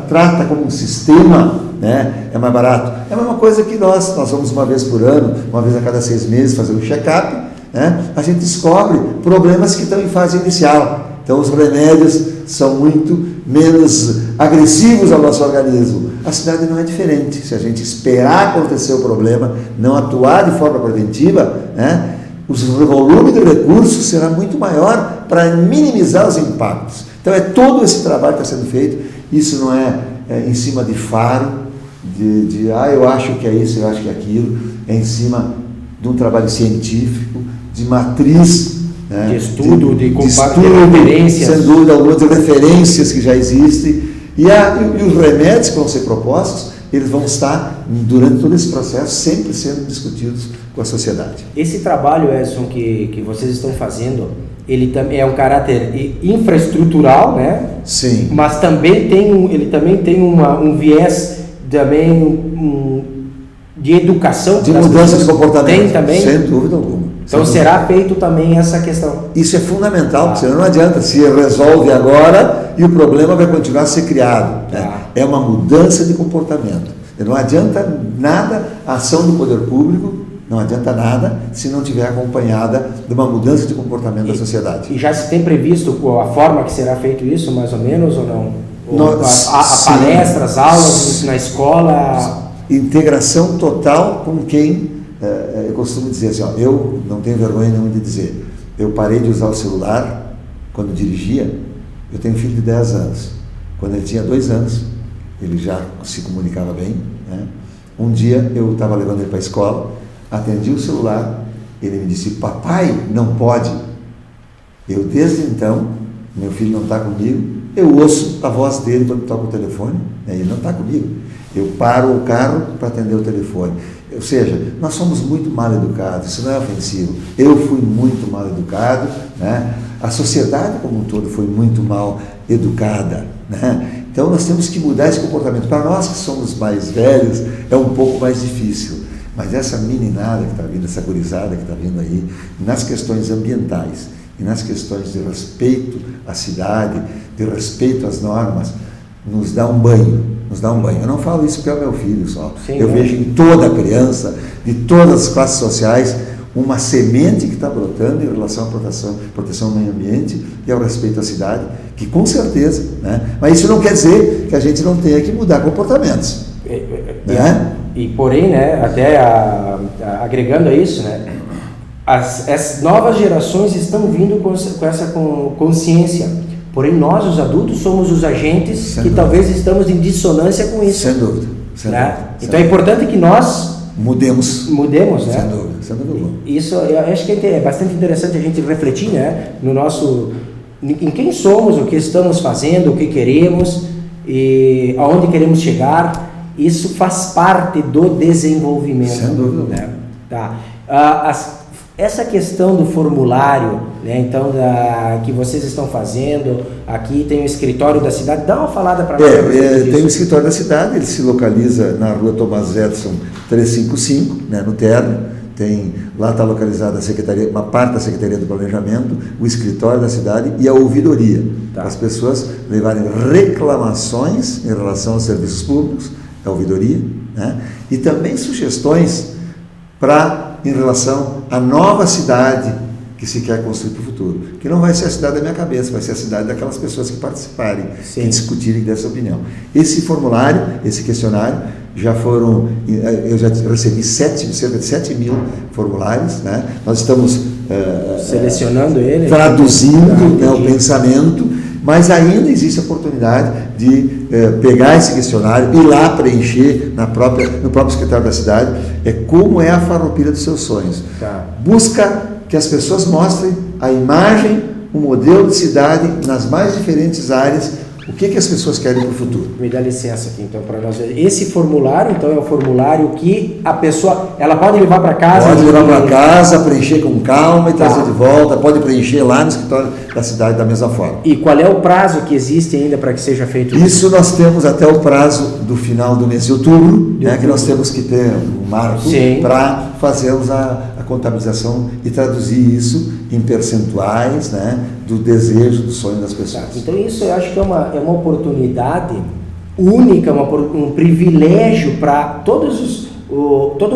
trata como um sistema, né, é mais barato. É a mesma coisa que nós vamos uma vez por ano, uma vez a cada 6 meses, fazer um check-up, né? A gente descobre problemas que estão em fase inicial. Então, os remédios são muito menos agressivos ao nosso organismo. A cidade não é diferente. Se a gente esperar acontecer o problema, não atuar de forma preventiva, né, o volume de recursos será muito maior para minimizar os impactos. Então, é todo esse trabalho que está sendo feito. Isso não é em cima de faro, eu acho que é isso, eu acho que é aquilo. É em cima de um trabalho científico, de matriz, né, de estudo, de referências. Sem dúvida alguma, de referências que já existem. E os remédios que vão ser propostos, eles vão estar, durante todo esse processo, sempre sendo discutidos com a sociedade. Esse trabalho, Edson, que vocês estão fazendo, ele também é um caráter infraestrutural, né? Sim. Mas também ele também tem um viés, também de educação, de mudança de comportamento. Tem também? Sem dúvida alguma. Então será feito também essa questão. Isso é fundamental, porque senão não adianta, se resolve agora e o problema vai continuar a ser criado. Né? É uma mudança de comportamento. Não adianta nada a ação do poder público, não adianta nada se não tiver acompanhada de uma mudança de comportamento da sociedade. E já se tem previsto a forma que será feito isso, mais ou menos, ou não? A palestras, aulas na escola? Integração total com quem, eu costumo dizer assim, eu não tenho vergonha nenhuma de dizer, eu parei de usar o celular quando dirigia. Eu tenho um filho de 10 anos. Quando ele tinha 2 anos, ele já se comunicava bem, né? Um dia eu estava levando ele para a escola, atendi o celular, ele me disse: papai, não pode. Eu, desde então, meu filho não está comigo, eu ouço a voz dele quando toca o telefone, né? Ele não está comigo. Eu paro o carro para atender o telefone. Ou seja, nós somos muito mal educados, isso não é ofensivo. Eu fui muito mal educado, né? A sociedade como um todo foi muito mal educada, né? Então nós temos que mudar esse comportamento. Para nós que somos mais velhos, é um pouco mais difícil. Mas essa meninada que está vindo, essa gurizada que está vindo aí, nas questões ambientais e nas questões de respeito à cidade, de respeito às normas, nos dá um banho, nos dá um banho. Eu não falo isso porque é o meu filho só. Sim, eu vejo em toda criança, de todas as classes sociais, uma semente que está brotando em relação à proteção ao meio ambiente e ao respeito à cidade, que com certeza, né? Mas isso não quer dizer que a gente não tenha que mudar comportamentos. Né? E porém, né, até agregando a isso, né, as novas gerações estão vindo com essa consciência. Porém, nós, os adultos, somos os agentes que talvez estamos em dissonância com isso. Sem dúvida. Então é importante que nós mudemos, né? Sem dúvida. Isso eu acho que é bastante interessante a gente refletir, né, em quem somos, o que estamos fazendo, o que queremos e aonde queremos chegar. Isso faz parte do desenvolvimento. Sem dúvida. Né? Tá. Essa questão do formulário, né, então, que vocês estão fazendo, aqui tem o escritório da cidade, dá uma falada para nós. Tem o escritório da cidade, ele se localiza na rua Tomás Edson 355, né, no Terno. Lá está localizada a secretaria, uma parte da Secretaria do Planejamento, o escritório da cidade e a ouvidoria. Tá. Para as pessoas levarem reclamações em relação aos serviços públicos, a ouvidoria, né, e também sugestões em relação à nova cidade que se quer construir para o futuro. Que não vai ser a cidade da minha cabeça, vai ser a cidade daquelas pessoas que participarem, que discutirem dessa opinião. Esse formulário, esse questionário, eu já recebi cerca de 7 mil formulários, né? Nós estamos selecionando ele, traduzindo, né, o pensamento, mas ainda existe a oportunidade de pegar esse questionário e ir lá preencher no próprio escritório da cidade, como é a farroupilha dos seus sonhos. Tá. Busca que as pessoas mostrem a imagem, o modelo de cidade nas mais diferentes áreas, o que as pessoas querem para o futuro. Me dá licença aqui, então, para nós ver. Esse formulário, então, é o formulário que a pessoa, ela pode levar para casa? Pode levar para casa, preencher com calma e trazer de volta, pode preencher lá no escritório da cidade da mesma forma. E qual é o prazo que existe ainda para que seja feito isso? Isso nós temos até o prazo do final do mês de outubro, né, que nós temos que ter um marco para fazermos a contabilização e traduzir isso em percentuais, né, do desejo, do sonho das pessoas. Então isso eu acho que é uma oportunidade única, um privilégio para todo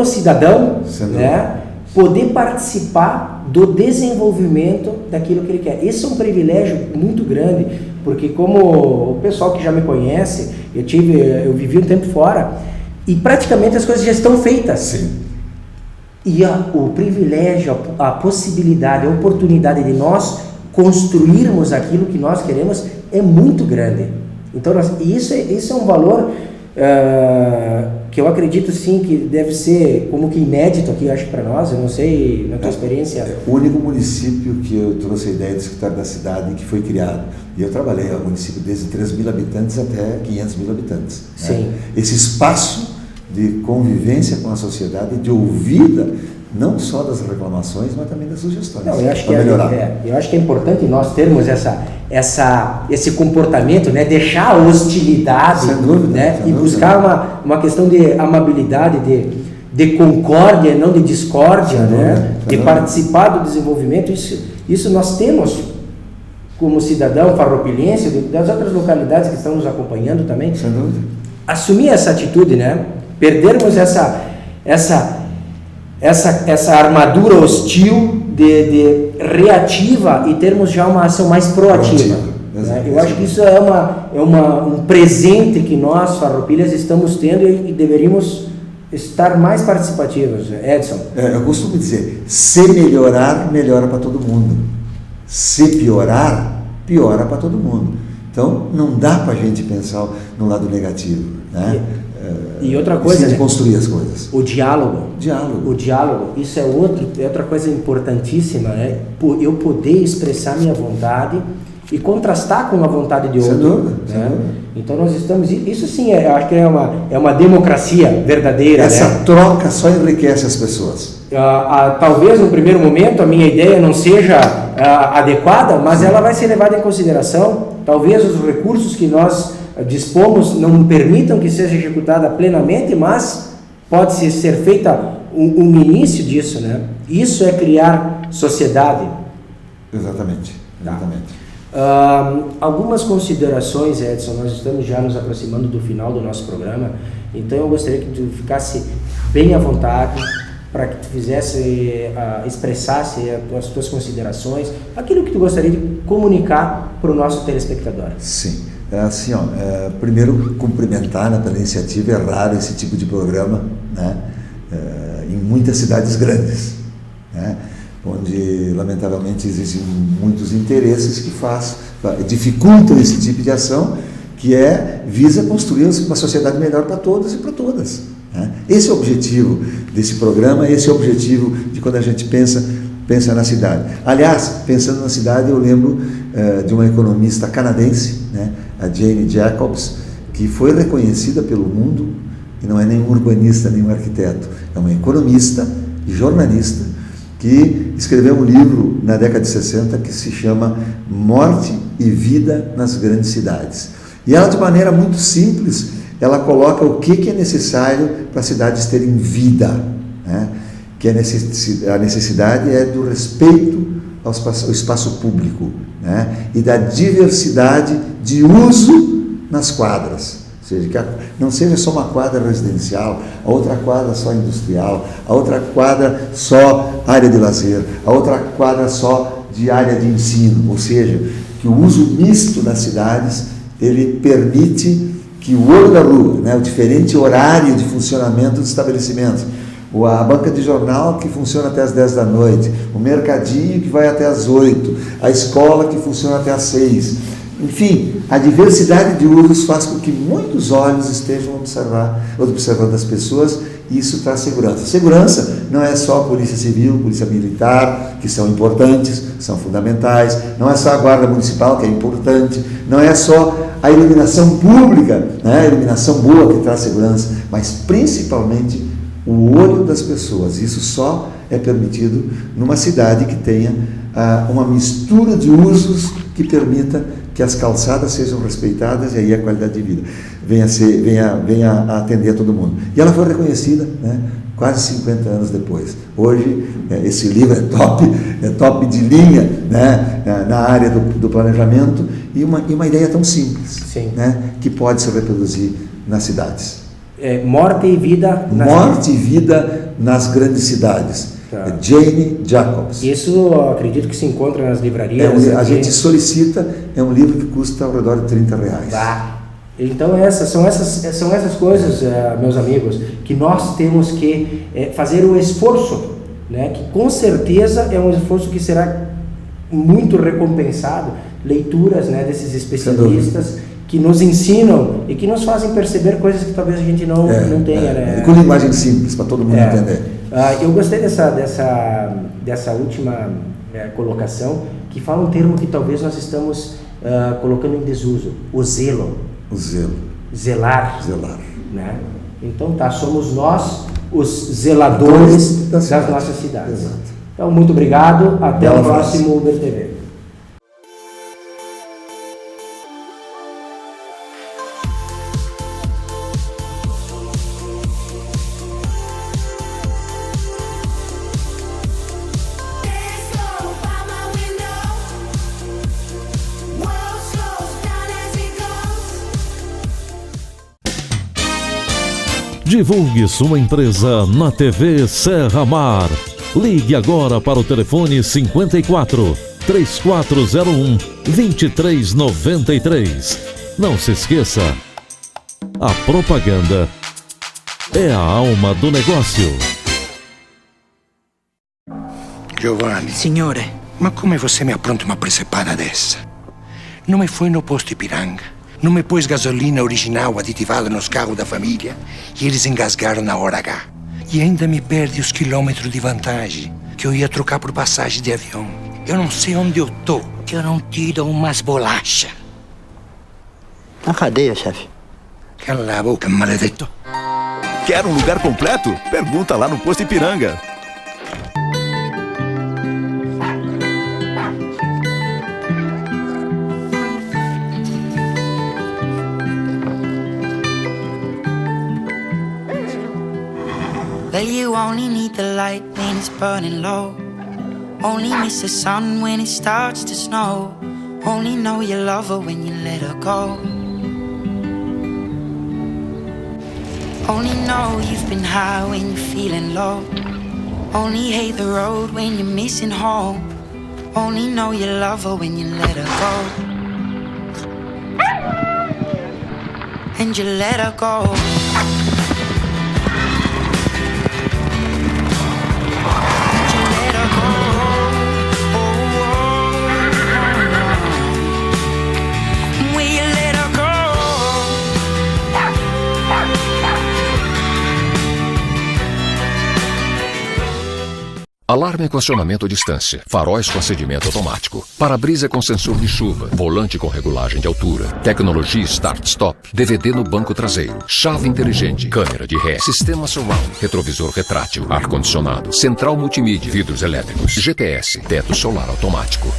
cidadão, né, poder participar do desenvolvimento daquilo que ele quer. Esse é um privilégio muito grande, porque como o pessoal que já me conhece, eu vivi um tempo fora e praticamente as coisas já estão feitas. Sim. E o privilégio, a possibilidade, a oportunidade de nós construirmos aquilo que nós queremos é muito grande. Então, isso é um valor que eu acredito sim que deve ser como que inédito aqui, acho, para nós. Eu não sei, na tua experiência. O único município que eu trouxe a ideia do escritório da cidade que foi criado. E eu trabalhei no município desde 3 mil habitantes até 500 mil habitantes. Sim. Né? Esse espaço de convivência com a sociedade, de ouvida, não só das reclamações, mas também das sugestões. Não, eu acho que é importante nós termos esse comportamento, né? Deixar a hostilidade, sem dúvida, né? sem e buscar uma questão de amabilidade, de concórdia e não de discórdia, né? De participar do desenvolvimento. Isso nós temos como cidadão farroupilhense, das outras localidades que estão nos acompanhando também. Sem dúvida. Assumir essa atitude, né? Perdermos essa armadura hostil de reativa e termos já uma ação mais proativa. Né? Eu acho que isso é um presente que nós, farroupilhas, estamos tendo e deveríamos estar mais participativos. Edson? Eu costumo dizer, se melhorar, melhora para todo mundo. Se piorar, piora para todo mundo. Então, não dá para a gente pensar no lado negativo, né? E outra coisa, de construir as coisas. O diálogo. O diálogo, isso é outra coisa importantíssima, né? Eu poder expressar minha vontade e contrastar com a vontade de outro. Sem dúvida, né? Então nós estamos, isso sim, eu acho que é uma democracia verdadeira. Essa troca só enriquece as pessoas. Talvez no primeiro momento a minha ideia não seja adequada, mas ela vai ser levada em consideração. Talvez os recursos que nós dispomos não permitam que seja executada plenamente, mas pode ser feita um início disso, né? Isso é criar sociedade. Exatamente. Algumas considerações, Edson. Nós estamos já nos aproximando do final do nosso programa, então eu gostaria que tu ficasse bem à vontade para que tu expressasse as tuas considerações, aquilo que tu gostaria de comunicar para o nosso telespectador. Sim. Assim, primeiro cumprimentar, né, pela iniciativa. É raro esse tipo de programa, né, em muitas cidades grandes, né, onde lamentavelmente existem muitos interesses que dificultam esse tipo de ação, que visa construir uma sociedade melhor para todos e para todas, né? Esse é o objetivo desse programa, esse é o objetivo de quando a gente pensa na cidade. Aliás, pensando na cidade, eu lembro de uma economista canadense, né, a Jane Jacobs, que foi reconhecida pelo mundo, e não é nenhum urbanista, nenhum arquiteto, é uma economista e jornalista que escreveu um livro na década de 60 que se chama Morte e Vida nas Grandes Cidades. E ela, de maneira muito simples, ela coloca o que é necessário para as cidades terem vida, né? Que a necessidade é do respeito ao espaço público, né? E da diversidade de uso nas quadras. Ou seja, que não seja só uma quadra residencial, a outra quadra só industrial, a outra quadra só área de lazer, a outra quadra só de área de ensino. Ou seja, que o uso misto das cidades, ele permite que o olho da rua, né, o diferente horário de funcionamento dos estabelecimentos, a banca de jornal que funciona até as 10 da noite, o mercadinho que vai até as 8, a escola que funciona até as 6. Enfim, a diversidade de usos faz com que muitos olhos estejam observando as pessoas, e isso traz segurança. Segurança não é só a Polícia Civil, Polícia Militar, que são importantes, são fundamentais, não é só a Guarda Municipal, que é importante, não é só a iluminação pública, né, a iluminação boa que traz segurança, mas principalmente o olho das pessoas. Isso só é permitido numa cidade que tenha uma mistura de usos que permita que as calçadas sejam respeitadas, e aí a qualidade de vida venha a atender a todo mundo. E ela foi reconhecida, né, quase 50 anos depois. Hoje, esse livro é top de linha, né, na área do planejamento, e uma ideia tão simples, né, que pode se reproduzir nas cidades. Morte e vida nas grandes cidades. Tá. Jane Jacobs. Isso eu acredito que se encontra nas livrarias. A gente solicita, é um livro que custa ao redor de R$30. Então são essas coisas, meus amigos, que nós temos que fazer o esforço, né? Que com certeza é um esforço que será muito recompensado. Leituras, né, desses especialistas que nos ensinam e que nos fazem perceber coisas que talvez a gente não tenha. Né? Com linguagem simples, para todo mundo entender. Eu gostei dessa última colocação, que fala um termo que talvez nós estamos colocando em desuso: o zelo. O zelo. Zelar. Né? Então somos nós os zeladores das nossas cidades. Exato. Então, muito obrigado, até o próximo Uber TV. Divulgue sua empresa na TV Serra Mar. Ligue agora para o telefone 54 3401 2393. Não se esqueça, a propaganda é a alma do negócio. Giovanni. Signore. Ma come você me appronta uma precepada dessa? Não me foi no posto Ipiranga? Não me pôs gasolina original aditivada nos carros da família e eles engasgaram na hora H? E ainda me perde os quilômetros de vantagem que eu ia trocar por passagem de avião. Eu não sei onde eu tô, que eu não te dou umas bolachas. Na cadeia, chefe. Cala a boca, maledetto. Quer um lugar completo? Pergunta lá no posto Ipiranga. Well, you only need the light when it's burning low. Only miss the sun when it starts to snow. Only know you love her when you let her go. Only know you've been high when you're feeling low. Only hate the road when you're missing home. Only know you love her when you let her go. And you let her go. Alarme com acionamento à distância, faróis com acendimento automático, para-brisa com sensor de chuva, volante com regulagem de altura, tecnologia Start-Stop, DVD no banco traseiro, chave inteligente, câmera de ré, sistema surround, retrovisor retrátil, ar-condicionado, central multimídia, vidros elétricos, GPS, teto solar automático.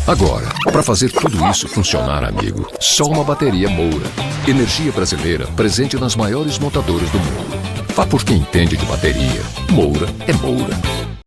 Agora, para fazer tudo isso funcionar, amigo, só uma bateria Moura. Energia brasileira presente nas maiores montadoras do mundo. Vá por quem entende de bateria. Moura é Moura.